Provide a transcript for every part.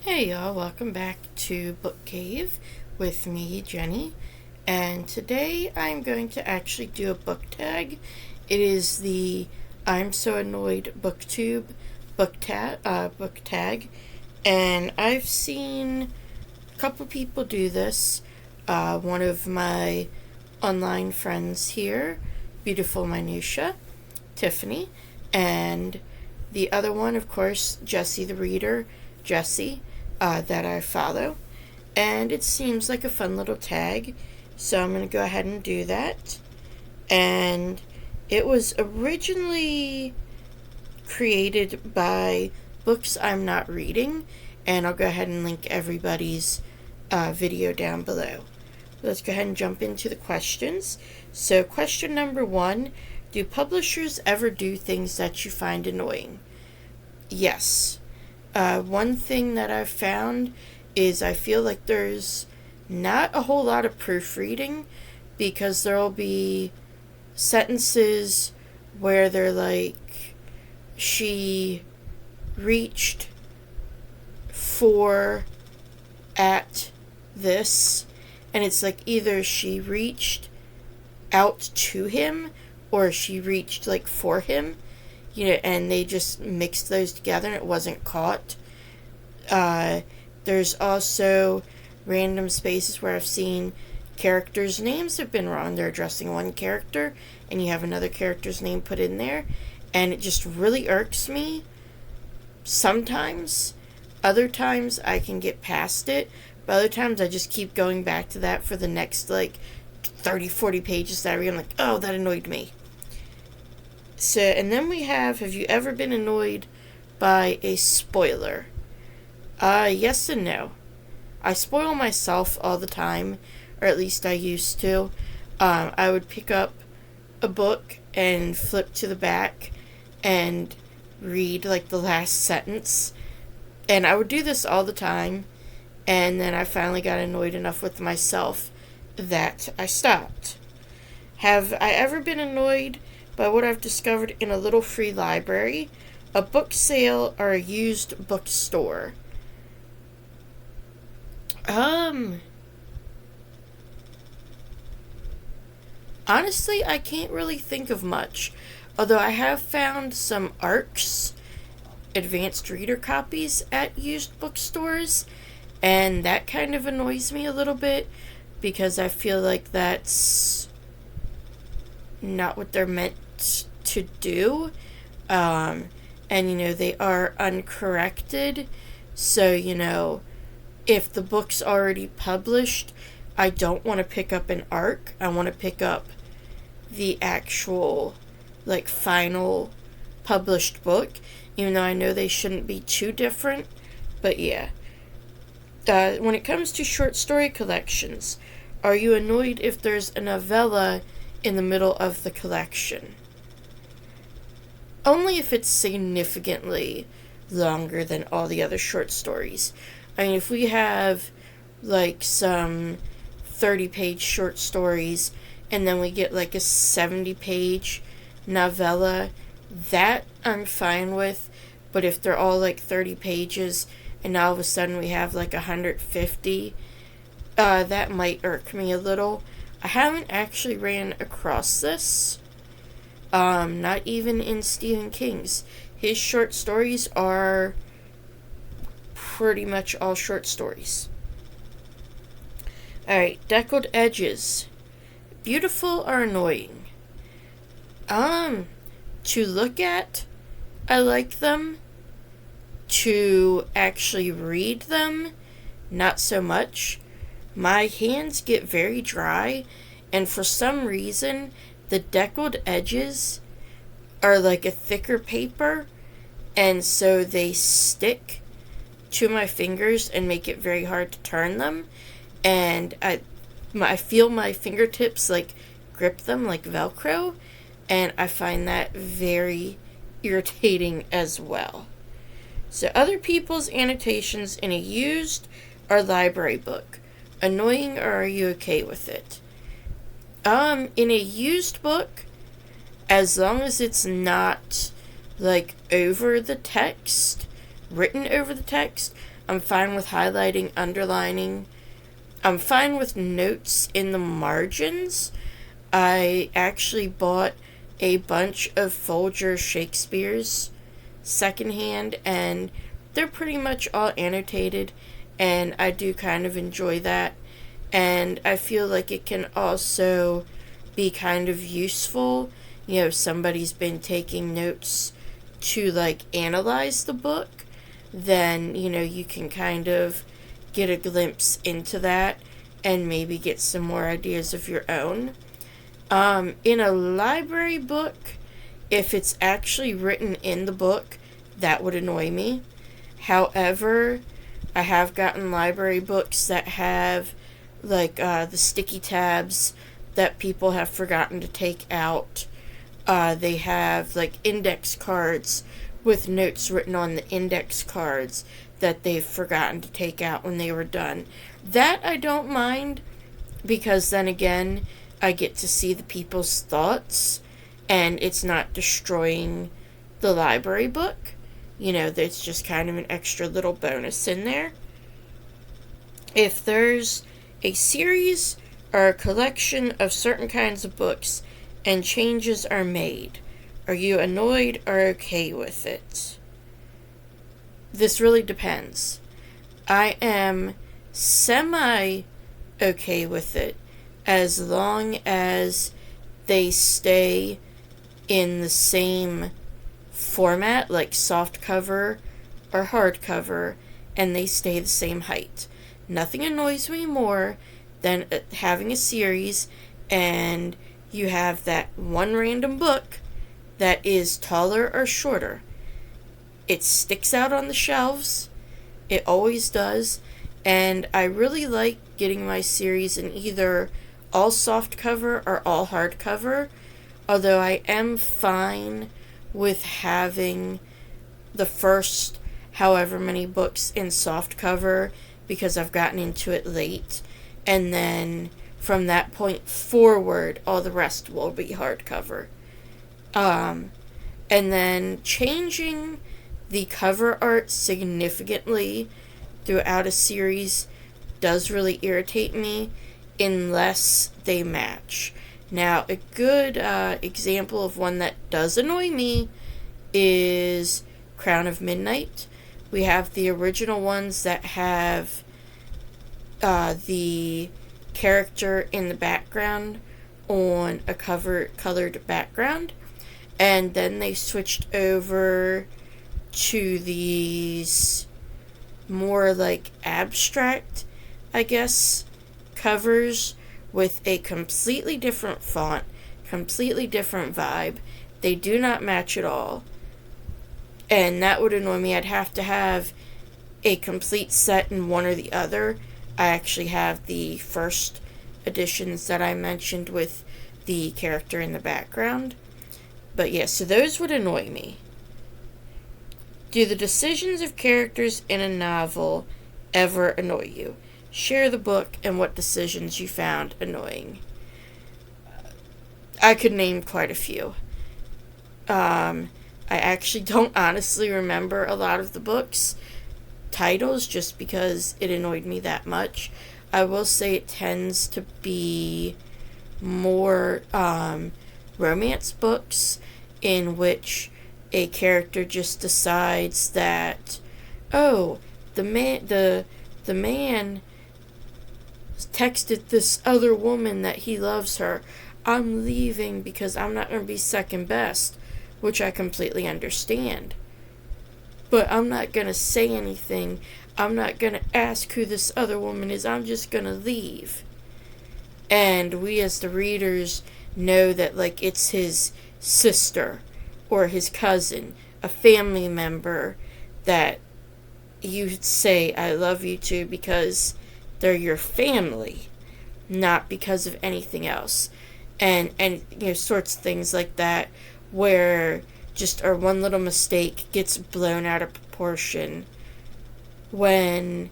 Hey y'all, welcome back to Book Cave with me, Jenny. And today I'm going to actually do a book tag. It is the I'm So Annoyed BookTube book tag. And I've seen a couple people do this. One of my online friends here, Beautiful Minutia, Tiffany, and the other one, of course, Jessie the Reader, Jessie, that I follow. And it seems like a fun little tag, so I'm going to go ahead and do that. And it was originally created by Books I'm Not Reading, and I'll go ahead and link everybody's video down below. Let's go ahead and jump into the questions. So question number 1, do publishers ever do things that you find annoying? Yes. One thing that I've found is I feel like there's not a whole lot of proofreading, because there'll be sentences where they're like, she reached for at this, and it's like either she reached out to him or she reached like for him, and they just mixed those together and it wasn't caught. There's also random spaces where I've seen characters' names have been wrong. They're addressing one character and you have another character's name put in there, and it just really irks me sometimes. Other times I can get past it, but other times I just keep going back to that for the next 30-40 pages that I read. I'm like, oh, that annoyed me. So, and then we have you ever been annoyed by a spoiler? Yes and no. I spoil myself all the time, or at least I used to. I would pick up a book and flip to the back and read the last sentence. And I would do this all the time, and then I finally got annoyed enough with myself that I stopped. Have I ever been annoyed by what I've discovered in a little free library, a book sale, or a used bookstore? Honestly, I can't really think of much. Although I have found some ARCs, advanced reader copies, at used bookstores, and that kind of annoys me a little bit, because I feel like that's not what they're meant to do. And they are uncorrected, so if the book's already published, I don't want to pick up an ARC. I want to pick up the actual final published book, even though I know they shouldn't be too different. But yeah, when it comes to short story collections, are you annoyed if there's a novella in the middle of the collection? Only if it's significantly longer than all the other short stories. I mean, if we have some 30-page short stories and then we get a 70-page novella, that I'm fine with. But if they're all 30 pages and now all of a sudden we have 150, that might irk me a little. I haven't actually ran across this. Not even in Stephen King's. His short stories are pretty much all short stories. Alright, deckled edges. Beautiful or annoying? To look at, I like them. To actually read them, not so much. My hands get very dry, and for some reason, the deckled edges are a thicker paper, and so they stick to my fingers and make it very hard to turn them. And I feel my fingertips grip them like Velcro, and I find that very irritating as well. So other people's annotations in a used or library book, annoying, or are you okay with it? In a used book, as long as it's not over the text, written over the text, I'm fine with highlighting, underlining. I'm fine with notes in the margins. I actually bought a bunch of Folger Shakespeare's secondhand, and they're pretty much all annotated, and I do kind of enjoy that. And I feel like it can also be kind of useful. Somebody's been taking notes to like analyze the book, then you can kind of get a glimpse into that and maybe get some more ideas of your own. In a library book, if it's actually written in the book, that would annoy me. However, I have gotten library books that have like the sticky tabs that people have forgotten to take out. They have like index cards with notes written on the index cards that they've forgotten to take out when they were done. That I don't mind, because then again, I get to see the people's thoughts, and it's not destroying the library book. There's just kind of an extra little bonus in there. If there's a series or a collection of certain kinds of books and changes are made, are you annoyed or okay with it? This really depends. I am semi-okay with it as long as they stay in the same format, like soft cover or hardcover, and they stay the same height. Nothing annoys me more than having a series and you have that one random book that is taller or shorter. It sticks out on the shelves. It always does. And I really like getting my series in either all soft cover or all hardcover. Although I am fine with having the first however many books in soft cover because I've gotten into it late. And then from that point forward, all the rest will be hardcover. And then changing the cover art significantly throughout a series does really irritate me unless they match. Now, a good example of one that does annoy me is Crown of Midnight. We have the original ones that have the character in the background on a colored background, and then they switched over to these more like abstract, I guess, covers with a completely different font, completely different vibe. They do not match at all, and that would annoy me. I'd have to have a complete set in one or the other. I actually have the first editions that I mentioned with the character in the background. But yeah, so those would annoy me. Do the decisions of characters in a novel ever annoy you? Share the book and what decisions you found annoying. I could name quite a few. I actually don't honestly remember a lot of the books titles just because it annoyed me that much. I will say it tends to be more romance books in which a character just decides that, oh, the man texted this other woman that he loves her. I'm leaving because I'm not going to be second best, which I completely understand. But I'm not going to say anything. I'm not going to ask who this other woman is. I'm just going to leave. And we as the readers know that, like, it's his sister or his cousin, a family member that you say I love you to because they're your family, not because of anything else. And sorts of things like that where just our one little mistake gets blown out of proportion when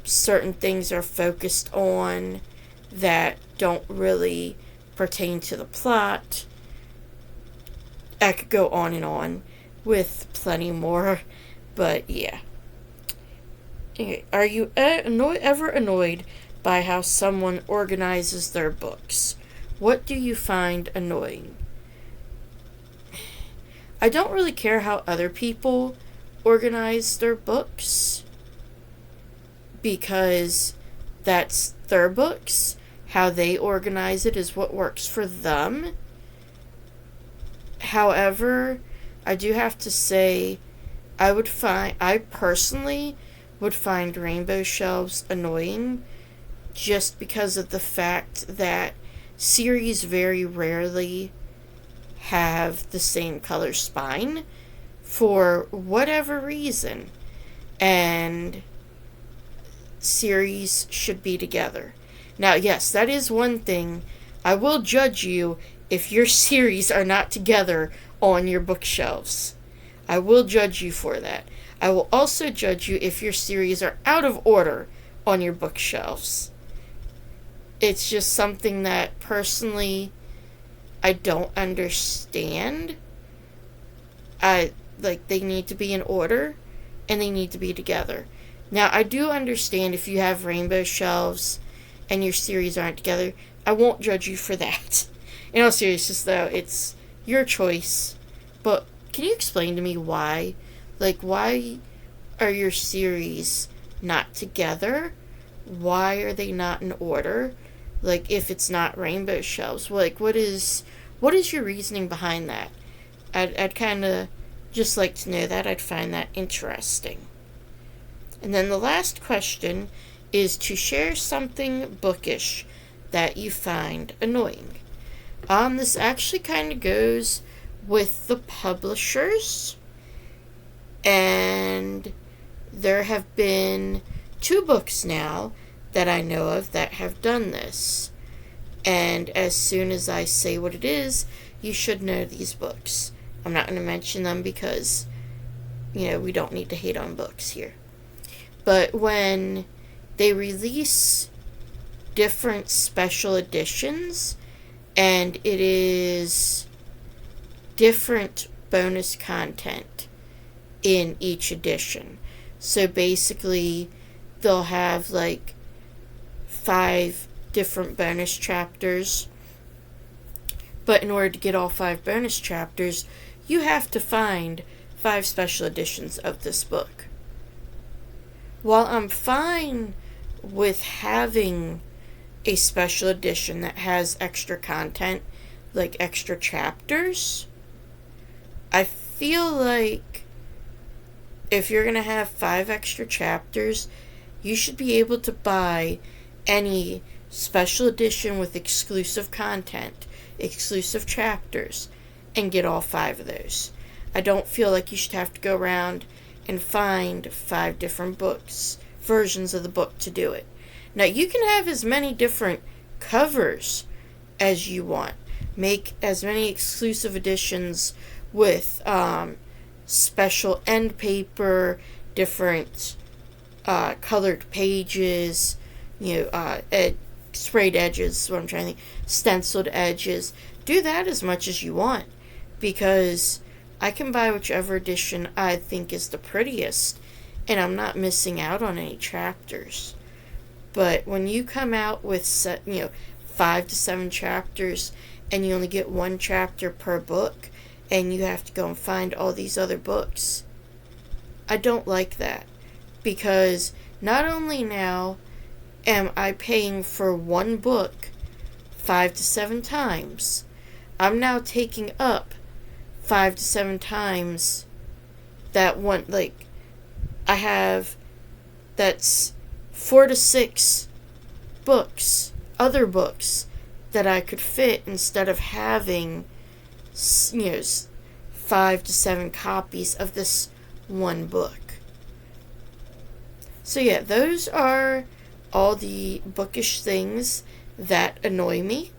certain things are focused on that don't really pertain to the plot. I could go on and on with plenty more, but yeah. Okay, are you ever annoyed by how someone organizes their books? What do you find annoying? I don't really care how other people organize their books because that's their books. How they organize it is what works for them. However, I do have to say, I personally would find rainbow shelves annoying just because of the fact that series very rarely have the same color spine for whatever reason. And series should be together. Now, yes, that is one thing. I will judge you if your series are not together on your bookshelves. I will judge you for that. I will also judge you if your series are out of order on your bookshelves. It's just something that personally I don't understand. They need to be in order and they need to be together. Now, I do understand if you have rainbow shelves and your series aren't together. I won't judge you for that. In all seriousness, though, it's your choice. But can you explain to me why? Why are your series not together? Why are they not in order? If it's not rainbow shelves, what is your reasoning behind that? I'd kind of just like to know that. I'd find that interesting. And then the last question is to share something bookish that you find annoying. This actually kind of goes with the publishers, and there have been 2 books now that I know of that have done this. And as soon as I say what it is, you should know these books. I'm not going to mention them because, we don't need to hate on books here. But when they release different special editions, and it is different bonus content in each edition. So basically, they'll have 5 different bonus chapters. But in order to get all 5 bonus chapters, you have to find 5 special editions of this book. While I'm fine with having a special edition that has extra content, like extra chapters, I feel like if you're going to have 5 extra chapters, you should be able to buy any special edition with exclusive content, exclusive chapters, and get all 5 of those. I don't feel like you should have to go around and find 5 different books, versions of the book to do it. Now, you can have as many different covers as you want. Make as many exclusive editions with special end paper, different colored pages, sprayed edges, what I'm trying to think, stenciled edges. Do that as much as you want, because I can buy whichever edition I think is the prettiest, and I'm not missing out on any chapters. But when you come out with 5 to 7 chapters, and you only get 1 chapter per book, and you have to go and find all these other books, I don't like that. Because not only now am I paying for 1 book 5 to 7 times, I'm now taking up 5 to 7 times that one. I have, that's 4 to 6 books, other books, that I could fit instead of having 5 to 7 copies of this 1 book. So yeah, those are all the bookish things that annoy me,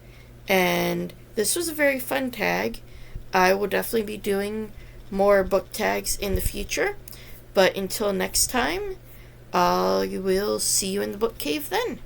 and this was a very fun tag. I will definitely be doing more book tags in the future, but until next time, I will see you in the book cave then.